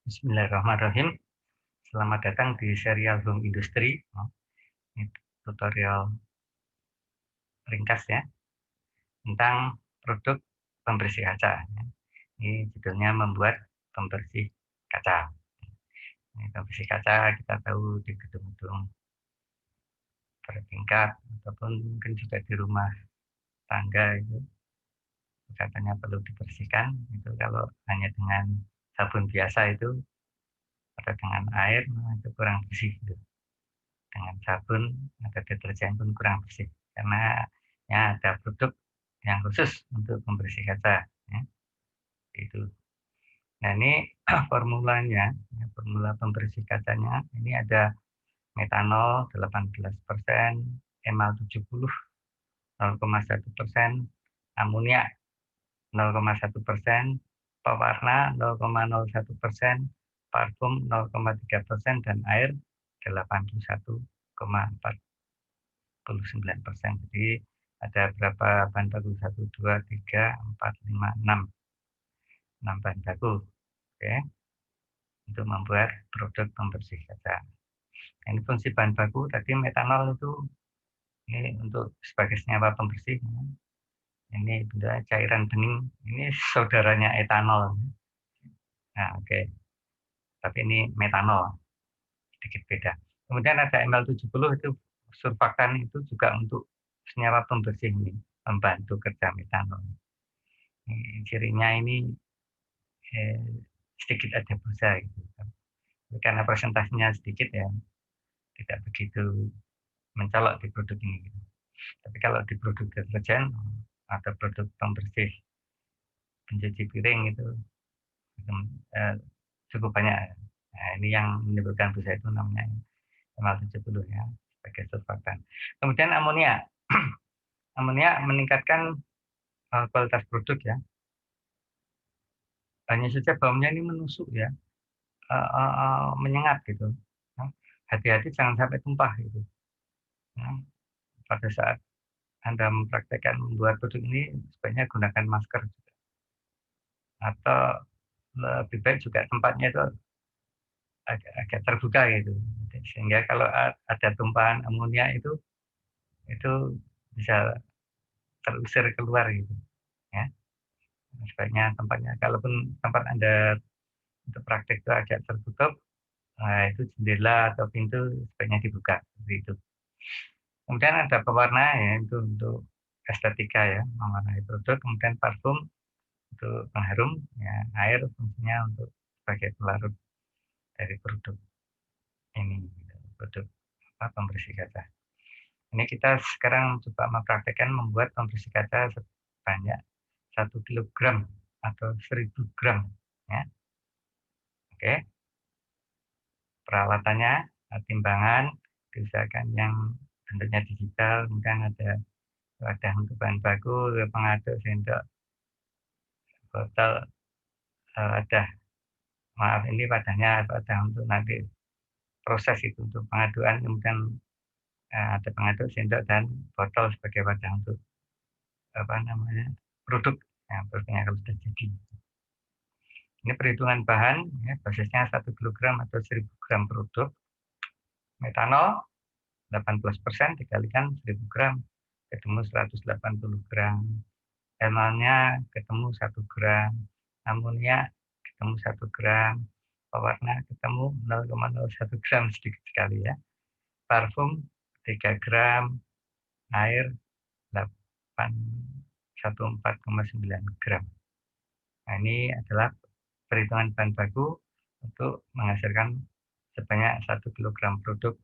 Bismillahirrahmanirrahim. Selamat datang di serial Home Industry. Ini tutorial ringkas ya tentang produk pembersih kaca. Ini judulnya membuat pembersih kaca. Ini pembersih kaca kita tahu di gedung-gedung bertingkat ataupun mungkin juga di rumah tangga itu kacanya perlu dibersihkan. Itu kalau hanya dengan sabun biasa itu atau dengan air itu kurang bersih. Dengan sabun atau deterjen pun kurang bersih karena ya ada produk yang khusus untuk pembersih kaca ya, itu. Nah ini formulanya, ya, formula pembersih kacanya ini ada metanol 18%, emal 70 0,1%, amonia 0,1%, pewarna 0,01%, parfum 0,3%, dan air 81,49%. Jadi ada berapa bahan baku? 1, 2, 3, 4, 5, 6. 6 bahan baku. Oke. Untuk membuat produk pembersih kaca. Ini fungsi bahan baku tadi metanol itu ini untuk sebagai senyawa pembersih. Ini benda cairan bening. Ini saudaranya etanol. Nah, oke. Tapi ini metanol. Sedikit beda. Kemudian ada Ml70 itu surfaktan itu juga untuk senyawa pembersih ini, membantu kerja metanol. Cirinya ini sedikit ada busa gitu. Karena presentasinya sedikit ya, tidak begitu mencolok di produk ini. Gitu. Tapi kalau di produk deterjen atau produk pembersih pencuci piring itu cukup banyak. Nah, ini yang menimbulkan busa itu namanya ML70 ya, sebagai surfaktan. Kemudian amonia. Amonia meningkatkan kualitas produk ya. Hanya saja baunya ini menusuk ya, menyengat gitu. Hati-hati jangan sampai tumpah gitu. Pada saat Anda mempraktekkan membuat produk ini, sebaiknya gunakan masker juga. Atau lebih baik juga tempatnya itu agak terbuka gitu. Sehingga kalau ada tumpahan amonia itu bisa terusir keluar gitu. Ya. Sebaiknya tempatnya, kalaupun tempat Anda untuk praktek itu agak tertutup, nah itu jendela atau pintu sebaiknya dibuka seperti itu. Kemudian ada pewarna ya, itu untuk estetika ya, mewarnai produk. Kemudian parfum untuk pengharum, ya, air fungsinya untuk sebagai pelarut dari produk ini, gitu, produk pembersih kaca. Ini kita sekarang coba mempraktekkan membuat pembersih kaca sebanyak 1 kilogram atau 1000 gram. Ya. Oke, peralatannya, timbangan, diusahakan yang bentuknya digital, kemudian ada wadah untuk bahan baku, pengaduk, sendok, botol, wadah. Maaf, ini wadahnya wadah untuk nanti proses itu untuk pengaduan, kemudian ada pengaduk, sendok, dan botol sebagai wadah untuk apa namanya produk yang produknya kalau sudah jadi. Ini perhitungan bahan, ya, basisnya 1 kilogram atau 1000 gram produk. Metanol 18% dikalikan 1000 gram ketemu 180 gram. Emalnya ketemu 1 gram. Amonia ketemu 1 gram. Pewarna ketemu 0,01 gram, sedikit sekali ya. Parfum 3 gram. Air 814,9 gram. Nah, ini adalah perhitungan bahan baku untuk menghasilkan sebanyak 1 kilogram produk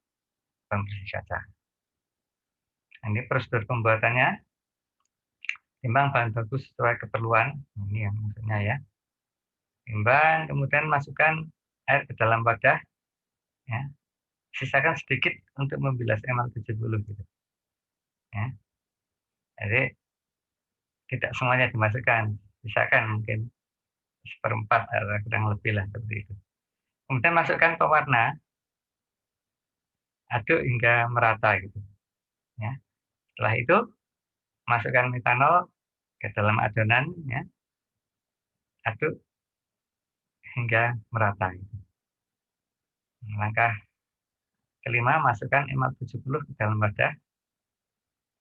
pembersih kaca. Nah, ini prosedur pembuatannya. Timbang bahan baku sesuai keperluan. Ini yang maksudnya ya. Timbang, kemudian masukkan air ke dalam wadah. Ya. Sisakan sedikit untuk membilas emal 70 gitu. Ya. Jadi tidak semuanya dimasukkan. Sisakan mungkin seperempat atau kurang lebih lah seperti itu. Kemudian masukkan pewarna, aduk hingga merata gitu. Ya. Setelah itu masukkan metanol ke dalam adonan, ya. Aduk hingga merata. Langkah kelima, masukkan MA70 ke dalam wadah.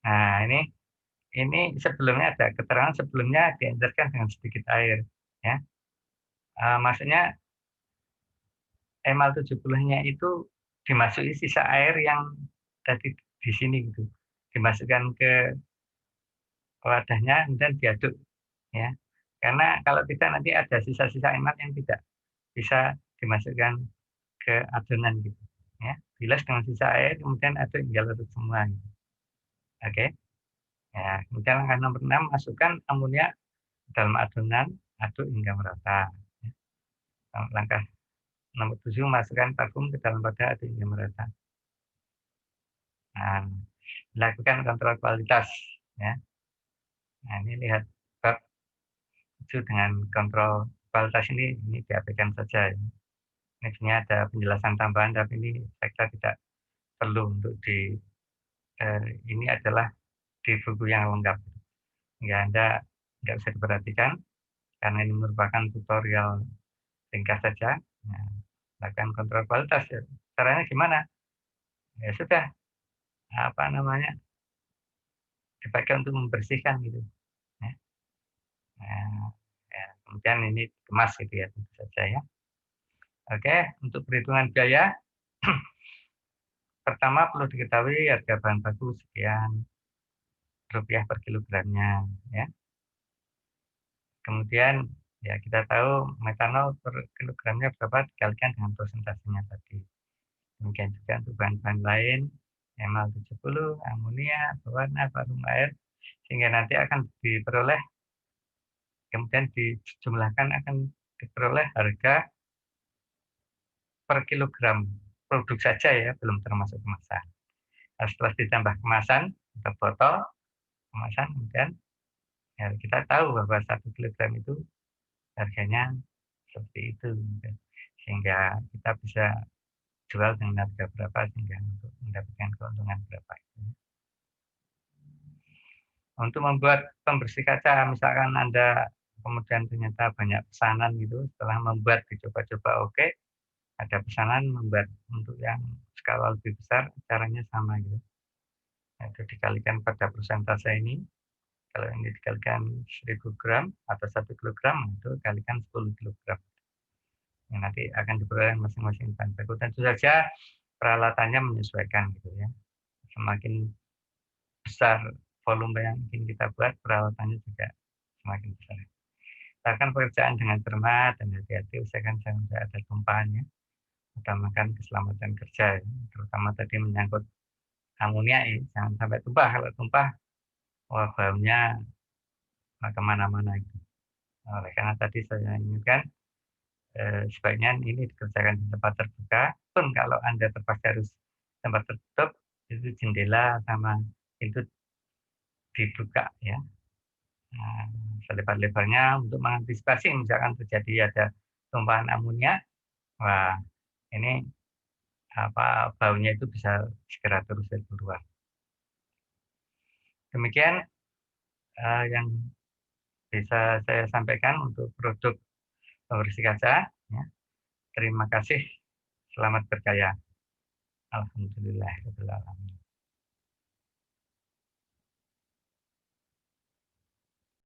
Nah, ini sebelumnya ada keterangan sebelumnya diencerkan dengan sedikit air, ya. Maksudnya MA70-nya itu dimasuki sisa air yang tadi di sini gitu, dimasukkan ke wadahnya kemudian diaduk, ya. Karena kalau tidak nanti ada sisa-sisa emat yang tidak bisa dimasukkan ke adonan gitu, ya. Bilas dengan sisa air kemudian aduk hingga larut semua gitu. Oke. Ya, kemudian langkah nomor 6, masukkan amonia dalam adonan, aduk hingga merata. Ya. Langkah nomor 7, masukkan parfum ke dalam wadah, aduk hingga merata. Nah, lakukan kontrol kualitas, ya. Nah, ini lihat bab 7 dengan kontrol kualitas ini diabaikan saja. Ya. Ini sebenarnya ada penjelasan tambahan, tapi ini saya kira tidak perlu untuk ini adalah di buku yang lengkap. Nggak Anda nggak usah diperhatikan, karena ini merupakan tutorial ringkas saja. Nah, lakukan kontrol kualitas. Ya. Caranya gimana? Ya sudah, apa namanya, dipakai untuk membersihkan gitu. Ya. Nah, ya, kemudian ini kemas gitu ya, tentu saja ya. Oke, untuk perhitungan biaya, pertama perlu diketahui harga bahan baku sekian rupiah per kilogramnya, ya. Kemudian ya kita tahu metanol per kilogramnya berapa dikalikan dengan persentasenya tadi. Demikian juga untuk bahan-bahan lain, ML70, amonia, pewarna, vakum air, sehingga nanti akan diperoleh, kemudian dijumlahkan akan diperoleh harga per kilogram produk saja ya, belum termasuk kemasan. Nah, setelah ditambah kemasan atau botol, kemasan, kemudian ya kita tahu bahwa 1 kilogram itu harganya seperti itu. Sehingga kita bisa jual dengan harga berapa sehingga untuk mendapatkan keuntungan berapa. Untuk membuat pembersih kaca, misalkan Anda kemudian ternyata banyak pesanan gitu, setelah membuat dicoba-coba oke, ada pesanan membuat untuk yang skala lebih besar, caranya sama gitu. Itu dikalikan pada persentase ini, kalau ini dikalikan 1000 gram atau 1 kilogram, itu kalikan 10 kilogram. Yang nanti akan diperoleh masing-masing bahan baku. Tentu saja peralatannya menyesuaikan gitu ya. Semakin besar volume yang ingin kita buat, peralatannya juga semakin besar. Lakukan pekerjaan dengan cermat dan hati-hati, usahakan jangan sampai ada tumpahannya. Utamakan keselamatan kerja, terutama tadi menyangkut amonia, jangan sampai tumpah. Kalau tumpah, wah baunya kemana-mana. Oleh karena tadi saya inginkan, sebaiknya ini dikerjakan di tempat terbuka. Pun kalau Anda terpaksa harus tempat tertutup, itu jendela sama pintu dibuka ya. Nah, selebar-lebarnya untuk mengantisipasi misalkan terjadi ada tumpahan amonia, wah ini baunya itu bisa segera terusir keluar. Demikian yang bisa saya sampaikan untuk produk pembersih kaca. Ya. Terima kasih. Selamat berjaya. Alhamdulillah.